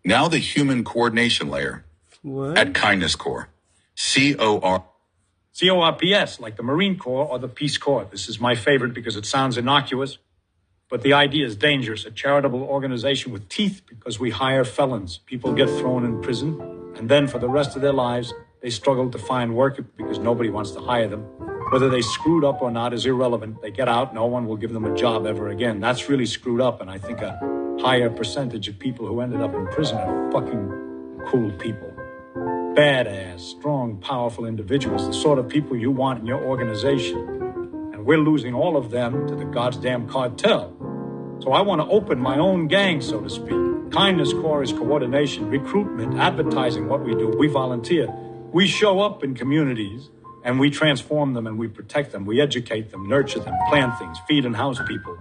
Now the human coordination layer. What? At Kindness Corps. COR. CORPS, like the Marine Corps or the Peace Corps. This is my favorite because it sounds innocuous, but the idea is dangerous. A charitable organization with teeth because we hire felons. People get thrown in prison, and then for the rest of their lives, they struggle to find work because nobody wants to hire them. Whether they screwed up or not is irrelevant. They get out, no one will give them a job ever again. That's really screwed up, and I think a higher percentage of people who ended up in prison are fucking cool people. Badass, strong, powerful individuals, the sort of people you want in your organization. And we're losing all of them to the goddamn cartel. So I want to open my own gang, so to speak. Kindness Corps is coordination, recruitment, advertising what we do. We volunteer. We show up in communities and we transform them and we protect them. We educate them, nurture them, plant things, feed and house people.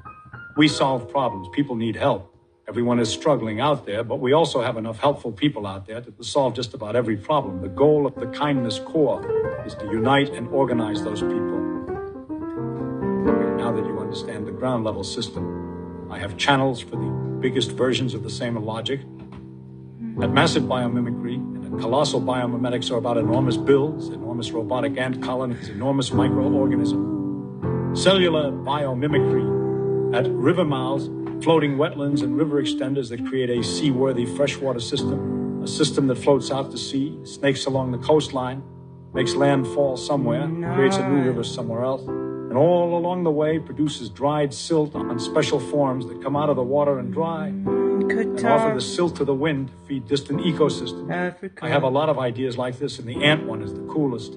We solve problems. People need help. Everyone is struggling out there, but we also have enough helpful people out there to solve just about every problem. The goal of the Kindness Corps is to unite and organize those people. Now that you understand the ground level system, I have channels for the biggest versions of the same logic. At massive biomimicry and at colossal biomimetics are about enormous builds, enormous robotic ant colonies, enormous microorganisms. Cellular biomimicry at river mouths, floating wetlands and river extenders that create a seaworthy freshwater system, a system that floats out to sea, snakes along the coastline, makes landfall somewhere, creates a new river somewhere else, and all along the way produces dried silt on special forms that come out of the water and dry, and offer the silt to the wind to feed distant ecosystems. Africa. I have a lot of ideas like this, and the ant one is the coolest.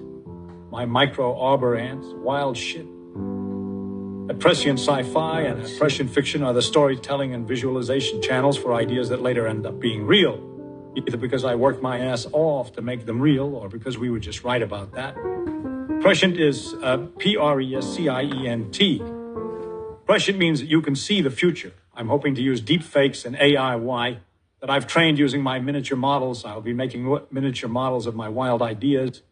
My micro-arbor ants, wild shit. At prescient sci-fi and at prescient fiction are the storytelling and visualization channels for ideas that later end up being real, either because I worked my ass off to make them real or because we were just right about that. Prescient is Prescient. Prescient means that you can see the future. I'm hoping to use deep fakes and AI that I've trained using my miniature models. I'll be making miniature models of my wild ideas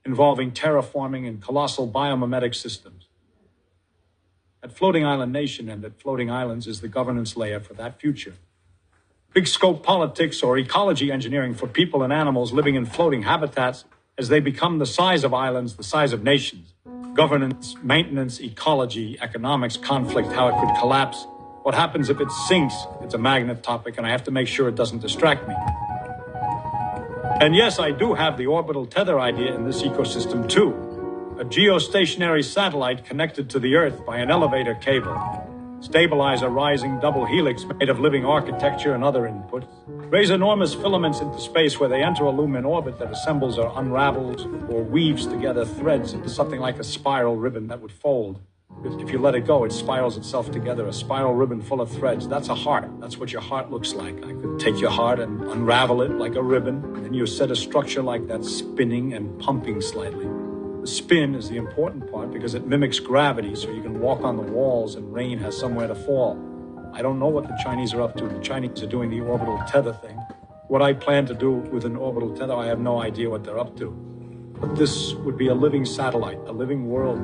involving terraforming and colossal biomimetic systems. At Floating Island Nation and at Floating Islands is the governance layer for that future. Big scope politics or ecology engineering for people and animals living in floating habitats as they become the size of islands, the size of nations. Governance, maintenance, ecology, economics, conflict, how it could collapse. What happens if it sinks? It's a magnet topic and I have to make sure it doesn't distract me. And yes, I do have the orbital tether idea in this ecosystem too. A geostationary satellite connected to the Earth by an elevator cable. Stabilize a rising double helix made of living architecture and other inputs. Raise enormous filaments into space where they enter a lumen orbit that assembles or unravels or weaves together threads into something like a spiral ribbon that would fold. If you let it go, it spirals itself together, a spiral ribbon full of threads. That's a heart. That's what your heart looks like. I could take your heart and unravel it like a ribbon, and you set a structure like that spinning and pumping slightly. The spin is the important part because it mimics gravity, so you can walk on the walls and rain has somewhere to fall. I don't know what the Chinese are up to. The Chinese are doing the orbital tether thing. What I plan to do with an orbital tether, I have no idea what they're up to. But this would be a living satellite, a living world.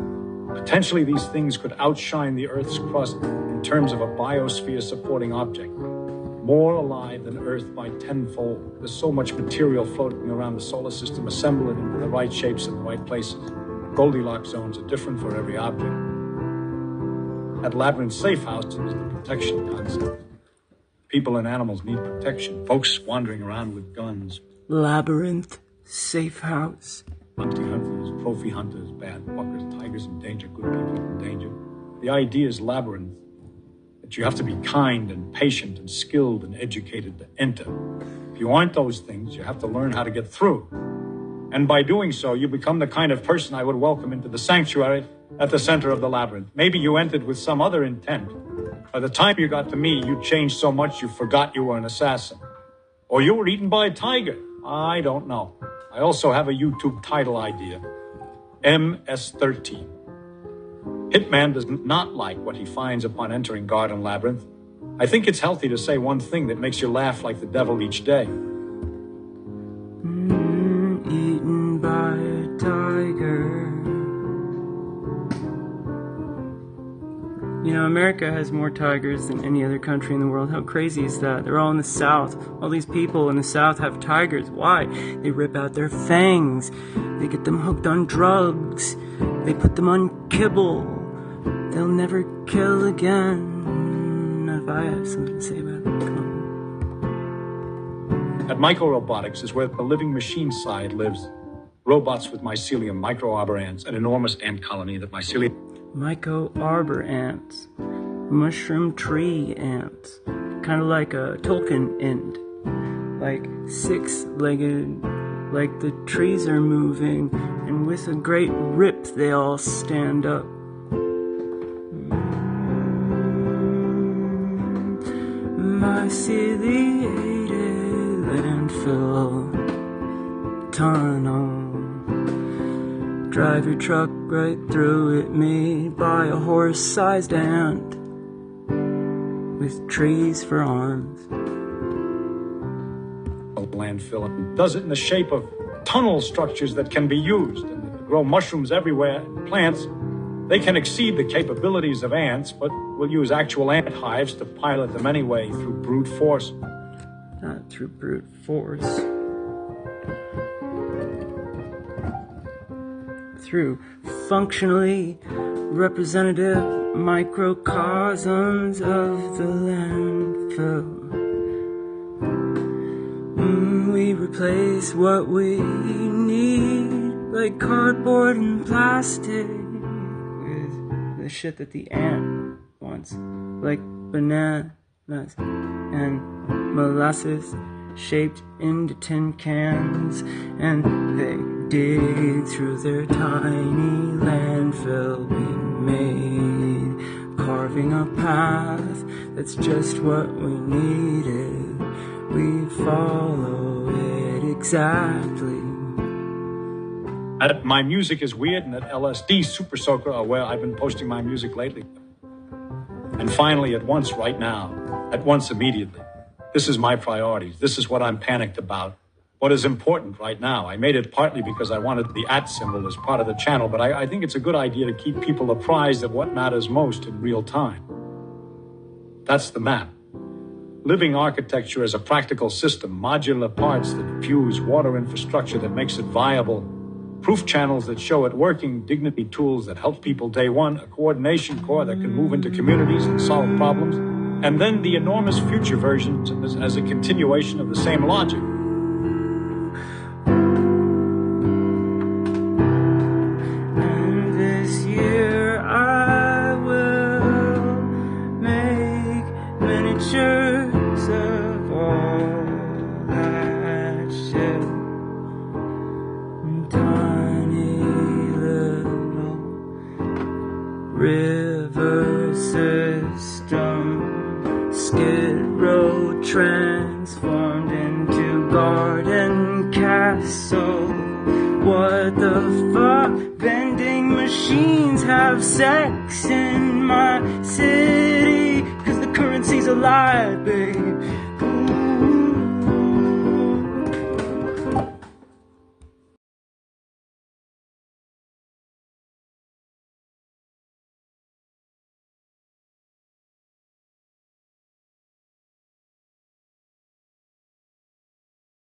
Potentially these things could outshine the Earth's crust in terms of a biosphere supporting object. More alive than Earth by tenfold. There's so much material floating around the solar system. Assemble it into the right shapes in the right places. Goldilocks zones are different for every object. At Labyrinth Safe House is the protection concept. People and animals need protection. Folks wandering around with guns. Labyrinth Safe House. Bounty hunters, trophy hunters, bad fuckers, tigers in danger, good people in danger. The idea is labyrinth. That you have to be kind and patient and skilled and educated to enter. If you aren't those things, you have to learn how to get through. And by doing so, you become the kind of person I would welcome into the sanctuary at the center of the labyrinth. Maybe you entered with some other intent. By the time you got to me, you changed so much you forgot you were an assassin. Or you were eaten by a tiger. I don't know. I also have a YouTube title idea. MS-13. Hitman does not like what he finds upon entering Garden Labyrinth. I think it's healthy to say one thing that makes you laugh like the devil each day. Eaten by a tiger. You know, America has more tigers than any other country in the world. How crazy is that? They're all in the South. All these people in the South have tigers. Why? They rip out their fangs. They get them hooked on drugs. They put them on kibble. They'll never kill again. Not if I have something to say about it. Come on. At microrobotics is where the living machine side lives. Robots with mycelium, micro-arbor ants, an enormous ant colony that mycelium... Myco-arbor ants. Mushroom tree ants. Kind of like a Tolkien end. Like six-legged, like the trees are moving, and with a great rip they all stand up. Myceliated landfill tunnel. Drive your truck right through it, made by a horse-sized ant with trees for arms. Landfill and does it in the shape of tunnel structures that can be used and grow mushrooms everywhere. Plants, they can exceed the capabilities of ants, but we'll use actual ant hives to pilot them anyway through brute force. Not through brute force. Through functionally representative microcosms of the landfill. We replace what we need, like cardboard and plastic, with the shit that the ant wants, like bananas and molasses shaped into tin cans, and they dig through their tiny landfill we made, carving a path that's just what we needed. We follow it exactly. At My Music is Weird and at LSD Super Soaker are where I've been posting my music lately. And finally, at once, right now, at once, immediately. This is my priorities. This is what I'm panicked about. What is important right now. I made it partly because I wanted the @ symbol as part of the channel, but I think it's a good idea to keep people apprised of what matters most in real time. That's the map. Living architecture is a practical system, modular parts that fuse water infrastructure that makes it viable, proof channels that show it working, dignity tools that help people day one, a coordination core that can move into communities and solve problems, and then the enormous future versions as a continuation of the same logic. And this year I will make miniatures of all that shit. Tiny little river system, skid row transformed into garden castle. What the fuck? Vending machines have sex in my city, 'cause the currency's a lie, babe.